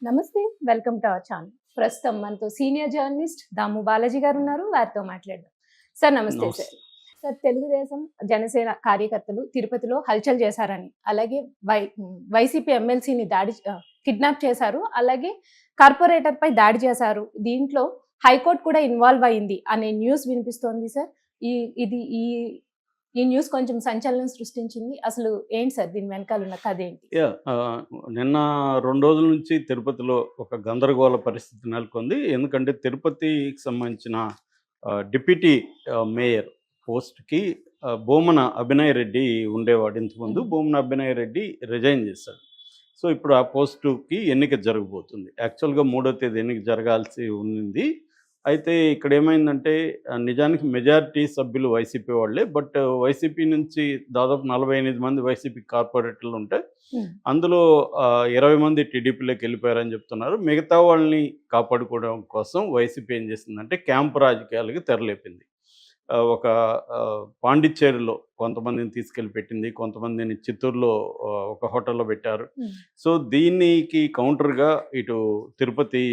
నమస్తే. Welcome to our channel. ప్రస్తుతం మనతో సీనియర్ జర్నలిస్ట్ దాము బాలాజీ గారు ఉన్నారు. వారితో మాట్లాడదాం. సార్ నమస్తే నమస్తే. సార్. సార్ తెలుగుదేశం, జనసేన కార్యకర్తలు తిరుపతిలో హల్చల్ చేశారని, అలాగే వైసీపీ ఎమ్మెల్సీని కిడ్నాప్ చేశారు. అలాగే కార్పొరేటర్‌పై దాడి చేశారు. దీంట్లో హైకోర్టు కూడా ఇన్వాల్వ్ అయింది అనే న్యూస్ వినిపిస్తోంది సార్. ఈ ఇది ఈ ఈ న్యూస్ కొంచెం సంచలనం సృష్టించింది. అసలు ఏంటి సార్ దీని వెనకాల ఉన్న కథ ఏంటి? నిన్న 2 రోజుల నుంచి తిరుపతిలో ఒక గందరగోళ పరిస్థితి నెలకొంది. ఎందుకంటే తిరుపతికి సంబంధించిన డిప్యూటీ మేయర్ పోస్ట్‌కి బూమన అభినయ్ రెడ్డి ఉండేవాడు ఇంతకుముందు. బూమన అభినయ్ రెడ్డి రిజైన్ చేశాడు. సో, ఇప్పుడు ఆ పోస్టుకి ఎన్నిక జరగబోతుంది. యాక్చువల్‌గా 3వ తేదీ ఎన్నిక జరగాల్సి ఉంది. అయితే ఇక్కడ ఏమైందంటే నిజానికి మెజారిటీ సభ్యులు వైసీపీ వాళ్ళే. బట్ వైసీపీ నుంచి దాదాపు 48 మంది వైసీపీ కార్పొరేటర్లు ఉంటే అందులో 20 మంది టీడీపీలోకి వెళ్ళిపోయారని చెప్తున్నారు. మిగతా వాళ్ళని కాపాడుకోవడం కోసం వైసీపీ ఏం చేసిందంటే క్యాంపు రాజకీయాలకి తెరలేపింది. ఒక పాండిచ్చేరిలో కొంతమందిని తీసుకెళ్ళి పెట్టింది. కొంతమందిని చిత్తూరులో ఒక హోటల్లో పెట్టారు. సో, దీనికి కౌంటర్‌గా ఇటు తిరుపతి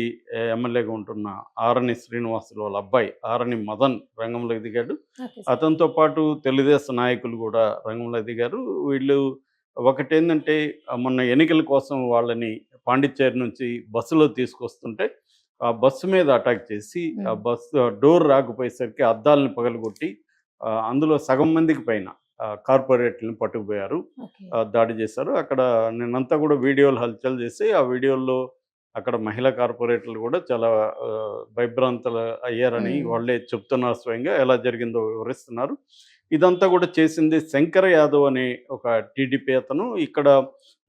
ఎమ్మెల్యేగా ఉంటున్న ఆరణి శ్రీనివాసులు వాళ్ళ అబ్బాయి ఆరణి మదన్ రంగంలోకి దిగాడు. Okay sir. అతనితో పాటు తెలుగుదేశం నాయకులు కూడా రంగంలోకి దిగారు. వీళ్ళు ఒకటేందంటే మొన్న ఎన్నికల కోసం వాళ్ళని పాండిచ్చేరి నుంచి బస్సులో తీసుకొస్తుంటే ఆ బస్సు మీద అటాక్ చేసి ఆ బస్సు డోర్ రాకపోయేసరికి అద్దాలను పగలగొట్టి అందులో సగం మందికి పైన కార్పొరేట్లను పట్టుకుపోయారు. ఓకే. దాడి చేశారు. అక్కడ నిన్నంతా కూడా వీడియోలు హల్చల్ చేసి ఆ వీడియోల్లో అక్కడ మహిళా కార్పొరేటర్లు కూడా చాలా భయభ్రాంతులు అయ్యారని వాళ్ళే చెప్తున్నారు. స్వయంగా ఎలా జరిగిందో వివరిస్తున్నారు. ఇదంతా కూడా చేసింది శంకర్ యాదవ్ అనే ఒక టీడీపీ అతను. ఇక్కడ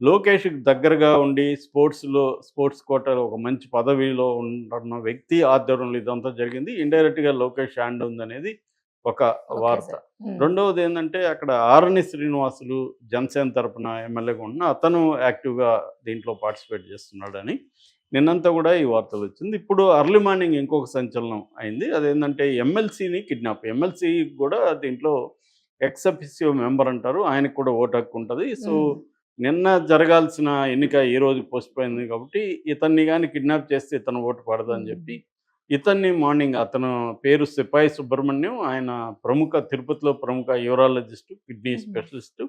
లోకేష్‌కి దగ్గరగా ఉండి స్పోర్ట్స్ కోటాలో ఒక మంచి పదవిలో ఉన్న వ్యక్తి ఆధ్వర్యంలో ఇదంతా జరిగింది. ఇండైరెక్ట్‌గా లోకేష్ హ్యాండ్ ఉందనేది ఒక ఓకే వార్త. సార్. రెండవది ఏందంటే అక్కడ ఆరణి శ్రీనివాసులు జనసేన తరపున ఎమ్మెల్యేగా ఉన్న అతను యాక్టివ్‌గా దీంట్లో పార్టిసిపేట్ చేస్తున్నాడని నిన్నంతా కూడా ఈ వార్తలు వచ్చింది. ఇప్పుడు అర్లీ మార్నింగ్ ఇంకొక సంచలనం అయింది. అదేంటంటే ఎమ్మెల్సీని కిడ్నాప్. ఎమ్మెల్సీ కూడా దీంట్లో ఎక్స్ అఫిసియో మెంబర్ అంటారు. ఆయనకు కూడా ఓటు హక్కు ఉంటుంది. సో, నిన్న జరగాల్సిన ఎన్నిక ఈ రోజు పోస్ట్‌పోయింది కాబట్టి ఇతన్ని గాని కిడ్నాప్ చేస్తే ఇతను ఓటు పడదని చెప్పి ఇతన్ని మార్నింగ్ అతను పేరు సిపాయి సుబ్రహ్మణ్యం. ఆయన తిరుపతిలో ప్రముఖ యూరాలజిస్టు, కిడ్నీ స్పెషలిస్టు.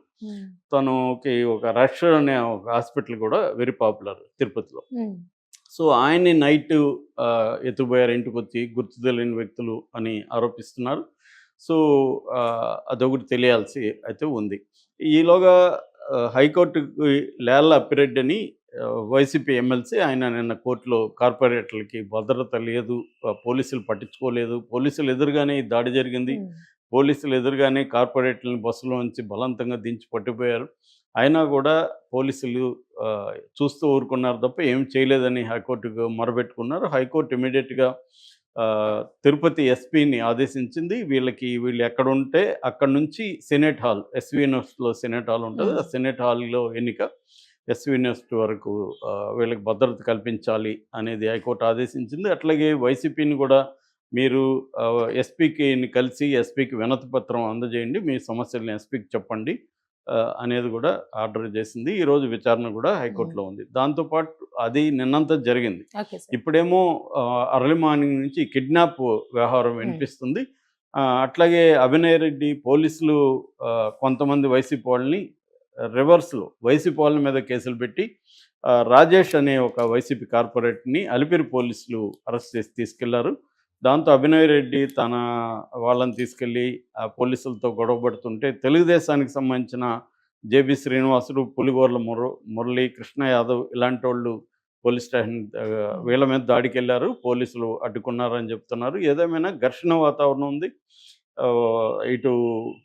తనుకి ఒక రష్ అనే ఒక హాస్పిటల్ కూడా వెరీ పాపులర్ తిరుపతిలో. సో, ఆయన్ని నైట్ ఎత్తుకుపోయారు ఇంటికొచ్చి గుర్తు తెలియని వ్యక్తులు అని ఆరోపిస్తున్నారు. సో, అదొకటి తెలియాల్సి అయితే ఉంది. ఈలోగా హైకోర్టుకి లేళ్ల అప్పిరెడ్డి అని వైసీపీ ఎమ్మెల్సీ ఆయన నిన్న కోర్టులో కార్పొరేటర్లకి భద్రత లేదు, పోలీసులు పట్టించుకోలేదు, పోలీసులు ఎదురుగానే ఈ దాడి జరిగింది, పోలీసులు ఎదురుగానే కార్పొరేటర్లను బస్సులో నుంచి బలవంతంగా దించి పట్టుకుపోయారు, అయినా కూడా పోలీసులు చూస్తూ ఊరుకున్నారు తప్ప ఏం చేయలేదని హైకోర్టుకు మొరబెట్టుకున్నారు. హైకోర్టు ఇమీడియట్గా తిరుపతి ఎస్పీని ఆదేశించింది. వీళ్ళు ఎక్కడుంటే అక్కడి నుంచి సెనేట్ హాల్, ఎస్వి యూనివర్సిటీలో సెనేట్ హాల్ ఉంటుంది, ఆ సెనేట్ హాల్లో ఎన్నిక ఎస్వి యూనివర్సిటీ వరకు వీళ్ళకి భద్రత కల్పించాలి అనేది హైకోర్టు ఆదేశించింది. అట్లాగే వైసీపీని కూడా మీరు ఎస్పీకి కలిసి ఎస్పీకి వినతి పత్రం అందజేయండి, మీ సమస్యలను ఎస్పీకి చెప్పండి అనేది కూడా ఆర్డర్ చేసింది. ఈరోజు విచారణ కూడా హైకోర్టులో ఉంది. దాంతోపాటు అది నిన్నంతా జరిగింది. ఇప్పుడేమో అర్లీ మార్నింగ్ నుంచి కిడ్నాప్ వ్యవహారం వినిపిస్తుంది. అట్లాగే అభినయ్ రెడ్డి పోలీసులు కొంతమంది వైసీపీ వాళ్ళని రివర్స్లో వైసీపీ వాళ్ళ మీద కేసులు పెట్టి రాజేష్ అనే ఒక వైసీపీ కార్పొరేట్ని అలిపిరి పోలీసులు అరెస్ట్ చేసి తీసుకెళ్లారు. దాంతో అభినయ్ రెడ్డి తన వాళ్ళని తీసుకెళ్ళి ఆ పోలీసులతో గొడవపడుతుంటే తెలుగుదేశానికి సంబంధించిన జేబీ శ్రీనివాసులు, పులిగోర్ల మురళి, కృష్ణ యాదవ్ ఇలాంటి వాళ్ళు పోలీస్ స్టేషన్ వీళ్ళ మీద దాడికి వెళ్ళారు. పోలీసులు అడ్డుకున్నారని చెప్తున్నారు. ఏదేమైనా ఘర్షణ వాతావరణం ఉంది. ఇటు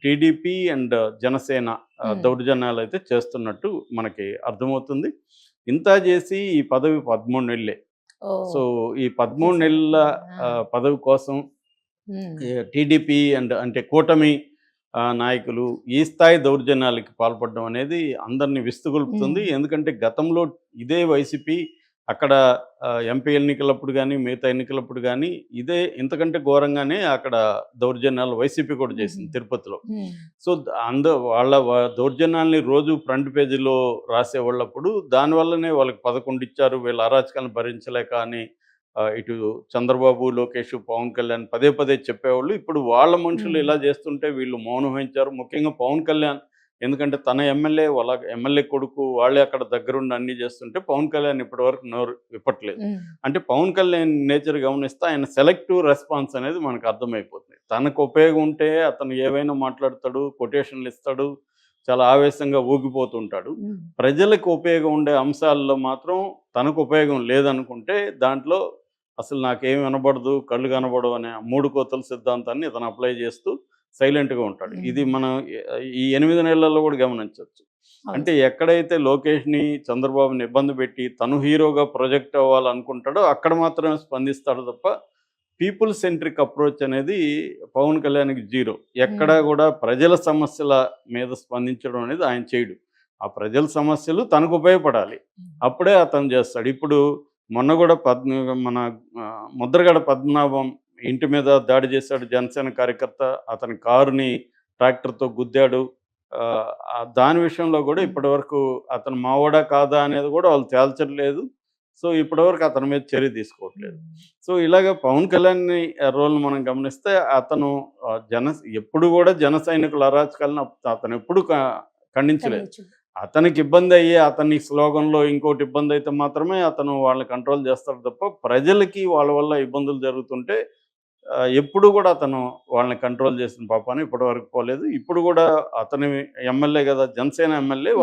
టీడీపీ అండ్ జనసేన దౌర్జన్యాలు అయితే చేస్తున్నట్టు మనకి అర్థమవుతుంది. ఇంత చేసి ఈ పదవి 13 నెలలే. సో, ఈ 13 నెలల పదవి కోసం టీడీపీ అంటే కూటమి నాయకులు ఈ స్థాయి దౌర్జన్యాలకి పాల్పడడం అనేది అందరినీ విస్తుగొల్పుతుంది. ఎందుకంటే గతంలో ఇదే వైసీపీ అక్కడ ఎంపీ ఎన్నికలప్పుడు గానీ, మిగతా ఎన్నికలప్పుడు గానీ, ఇదే ఇంతకంటే ఘోరంగానే అక్కడ దౌర్జన్యాలు వైసీపీ కూడా చేసింది తిరుపతిలో. ఉమ్, సో, వాళ్ళ దౌర్జన్యాల్ని రోజు ఫ్రంట్ పేజీలో రాసేవాళ్ళప్పుడు దానివల్లనే వాళ్ళకి 11 ఇచ్చారు. వీళ్ళ అరాచకాలను భరించలేక అని ఇటు చంద్రబాబు, లోకేష్, పవన్ కళ్యాణ్ పదే పదే చెప్పేవాళ్ళు. ఇప్పుడు వాళ్ళ మనుషులు ఉమ్, ఇలా చేస్తుంటే వీళ్ళు మౌనం వహించారు. ముఖ్యంగా పవన్ కళ్యాణ్, ఎందుకంటే తన ఎమ్మెల్యే, వాళ్ళ ఎమ్మెల్యే కొడుకు వాళ్ళే అక్కడ దగ్గరుండి అన్నీ చేస్తుంటే పవన్ కళ్యాణ్ ఇప్పటివరకు నోరు విప్పట్లేదు. ఉమ్, అంటే పవన్ కళ్యాణ్ నేచర్ గమనిస్తే ఆయన సెలెక్టివ్ రెస్పాన్స్ అనేది మనకు అర్థమైపోతుంది. తనకు ఉపయోగం ఉంటే అతను ఏవైనా మాట్లాడతాడు, కొటేషన్లు ఇస్తాడు, చాలా ఆవేశంగా ఊగిపోతుంటాడు. ఉమ్, ప్రజలకు ఉపయోగం ఉండే అంశాల్లో మాత్రం తనకు ఉపయోగం లేదనుకుంటే దాంట్లో అసలు నాకేం వినబడదు, కళ్ళు కనబడవు అనే 3 కోతల సిద్ధాంతాన్ని ఇతను అప్లై చేస్తూ సైలెంట్‌గా ఉంటాడు. ఇది ఉమ్. మనం ఈ 8 నెలల్లో కూడా గమనించొచ్చు. అవును అంటే సార్. ఎక్కడైతే లోకేష్‌ని, చంద్రబాబుని ఇబ్బంది పెట్టి తను హీరోగా ప్రొజెక్ట్ అవ్వాలనుకుంటాడో అక్కడ మాత్రమే స్పందిస్తాడు తప్ప పీపుల్ సెంట్రిక్ అప్రోచ్ అనేది పవన్ కళ్యాణ్‌కి జీరో. ఎక్కడా ఉమ్, కూడా ప్రజల సమస్యల మీద స్పందించడం అనేది ఆయన చేయడు. ఆ ప్రజల సమస్యలు తనకు ఉపయోగపడాలి. అప్పుడే అతను చేస్తాడు. ఇప్పుడు మొన్న కూడా మన ముద్రగడ పద్మనాభం ఇంటి మీద దాడి చేశాడు జనసేన కార్యకర్త. అతని కారుని ట్రాక్టర్‌తో గుద్దాడు. దాని విషయంలో కూడా ఉమ్, ఇప్పటివరకు అతను మావోడా కాదా అనేది కూడా వాళ్ళు తేల్చట్లేదు. సో, ఇప్పటివరకు అతని మీద చర్య తీసుకోవట్లేదు. ఉమ్. సో, ఇలాగ పవన్ కళ్యాణ్‌ని రోల్‌ని మనం గమనిస్తే అతను ఎప్పుడు కూడా జన సైనికుల అరాచకాలను అతను ఎప్పుడు ఖండించలేదు. ఖండించు. అతనికి ఇబ్బందయ్యి అతని స్లోగన్‌లో ఇంకోటి ఇబ్బందయితే మాత్రమే అతను వాళ్ళని కంట్రోల్ చేస్తాడు తప్ప, ప్రజలకి వాళ్ళ వల్ల ఇబ్బందులు జరుగుతుంటే ఎప్పుడూ కూడా అతను వాళ్ళని కంట్రోల్ చేసిన పాపాన ఇప్పటివరకు పోలేదు. ఇప్పుడు కూడా అతని ఎమ్మెల్యే గదా! జనసేన ఎమ్మెల్యే